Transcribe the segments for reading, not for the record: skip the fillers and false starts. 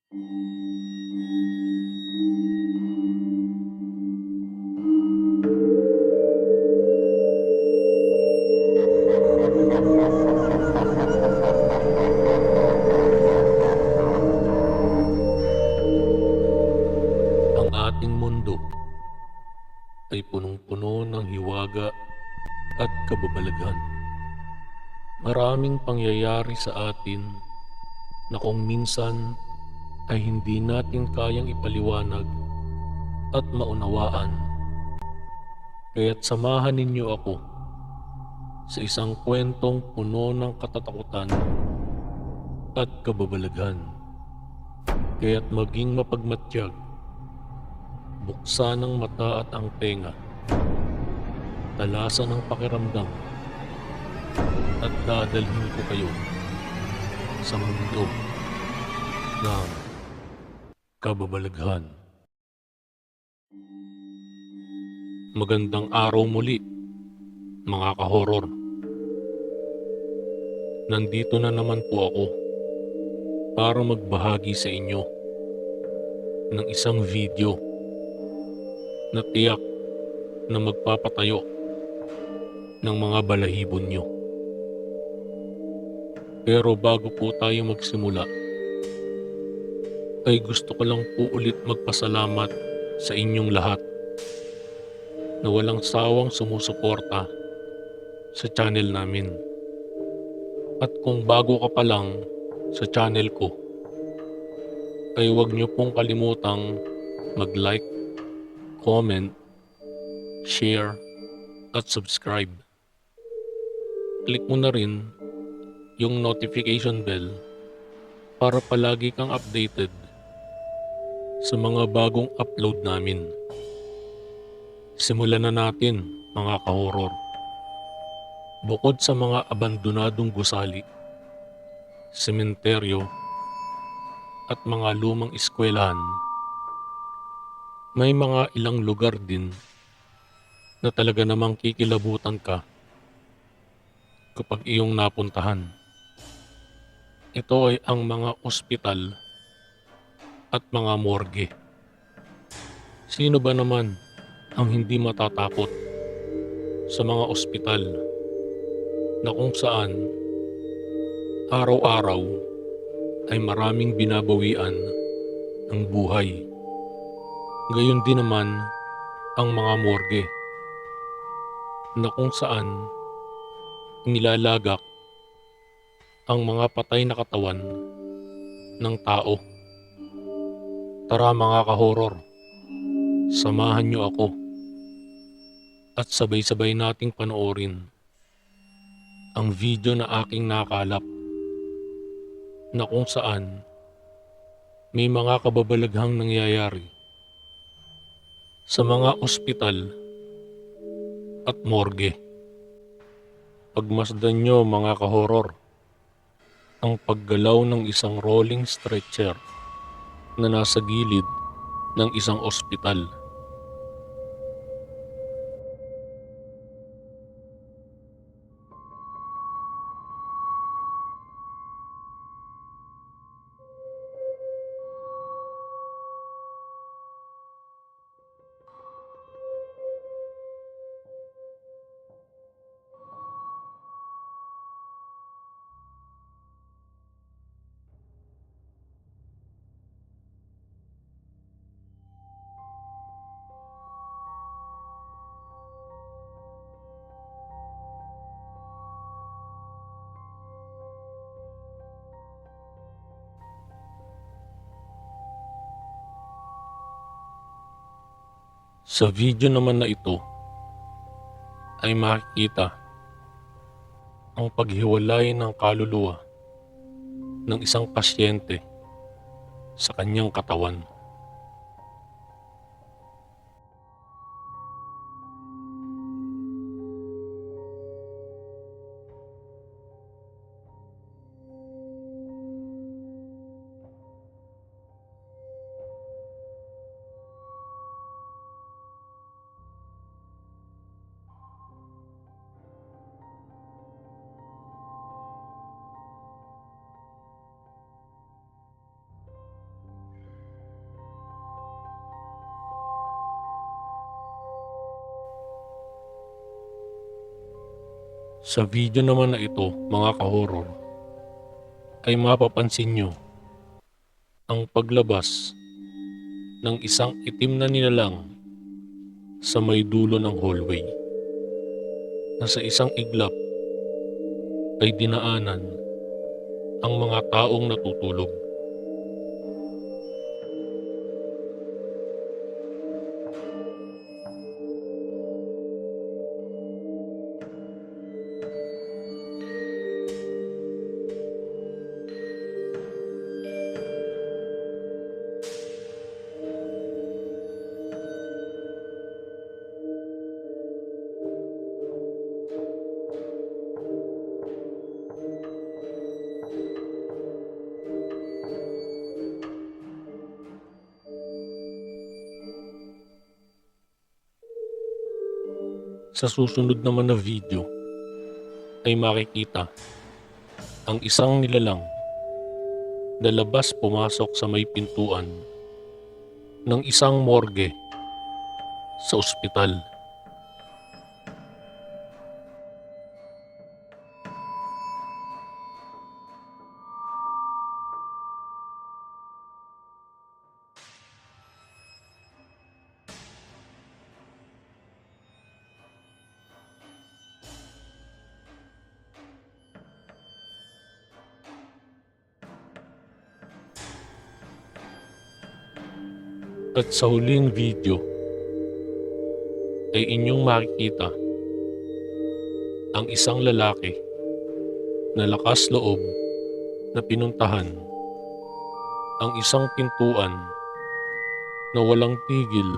Ang ating mundo ay punong-puno ng hiwaga at kababalaghan. Maraming pangyayari sa atin na kung minsan ay hindi natin kayang ipaliwanag at maunawaan. Kaya't samahan ninyo ako sa isang kwentong puno ng katatakutan at kababalaghan. Kaya't maging mapagmatyag, buksan ang mata at ang tenga, talasan ang pakiramdam, at dadalhin ko kayo sa mundo ng kababalaghan. Magandang araw muli, mga ka-horror. Nandito na naman po ako para magbahagi sa inyo ng isang video na tiyak na magpapatayo ng mga balahibo nyo. Pero bago po tayo magsimula, ay gusto ko lang po ulit magpasalamat sa inyong lahat na walang sawang sumusuporta sa channel namin. At kung bago ka pa lang sa channel ko, ay huwag nyo pong kalimutang mag-like, comment, share, at subscribe. Click mo na rin yung notification bell para palagi kang updated sa mga bagong upload namin. Simulan na natin, mga ka-horror. Bukod sa mga abandonadong gusali, sementeryo, at mga lumang eskwelahan, may mga ilang lugar din na talaga namang kikilabutan ka kapag iyong napuntahan. Ito ay ang mga ospital at mga morgue. Sino ba naman ang hindi matatakot sa mga ospital na kung saan araw-araw ay maraming binabawian ng buhay? Gayon din naman ang mga morgue na kung saan nilalagak ang mga patay na katawan ng tao. Tara, mga ka-horror, samahan niyo ako at sabay-sabay nating panoorin ang video na aking nakalap na kung saan may mga kababalaghang nangyayari sa mga ospital at morgue. Pagmasdan nyo, mga ka-horror, ang paggalaw ng isang rolling stretcher na nasa gilid ng isang ospital. Sa video naman na ito ay makikita ang paghiwalay ng kaluluwa ng isang pasyente sa kanyang katawan. Sa video naman na ito, mga ka-horror, ay mapapansin nyo ang paglabas ng isang itim na nilalang sa may dulo ng hallway na sa isang iglap ay dinaanan ang mga taong natutulog. Sa susunod naman na video ay makikita ang isang nilalang na labas pumasok sa may pintuan ng isang morgue sa ospital. At sa huling video ay inyong makikita ang isang lalaki na lakas loob na pinuntahan ang isang pintuan na walang tigil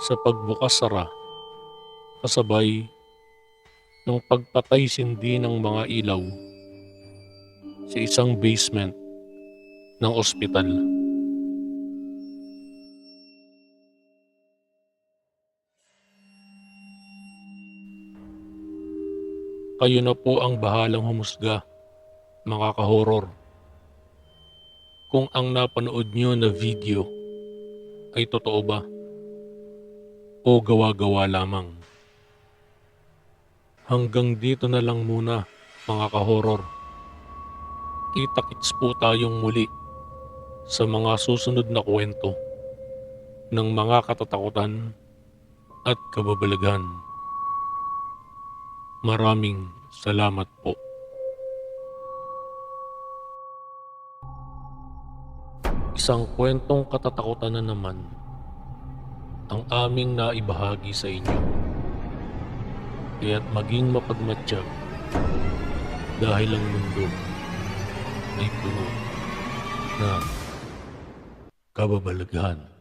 sa pagbukas-sara kasabay ng pagpatay-sindi ng mga ilaw sa isang basement ng ospital. Kayo na po ang bahalang humusga, mga ka-horror, kung ang napanood nyo na video ay totoo ba o gawa-gawa lamang. Hanggang dito na lang muna, mga ka-horror. Kita-kits po tayong muli sa mga susunod na kwento ng mga katatakutan at kababalaghan. Maraming salamat po. Isang kwentong katatakutan na naman ang aming naibahagi sa inyo. Kaya't maging mapagmatsyag dahil ang mundo ay puno ng kababalaghan.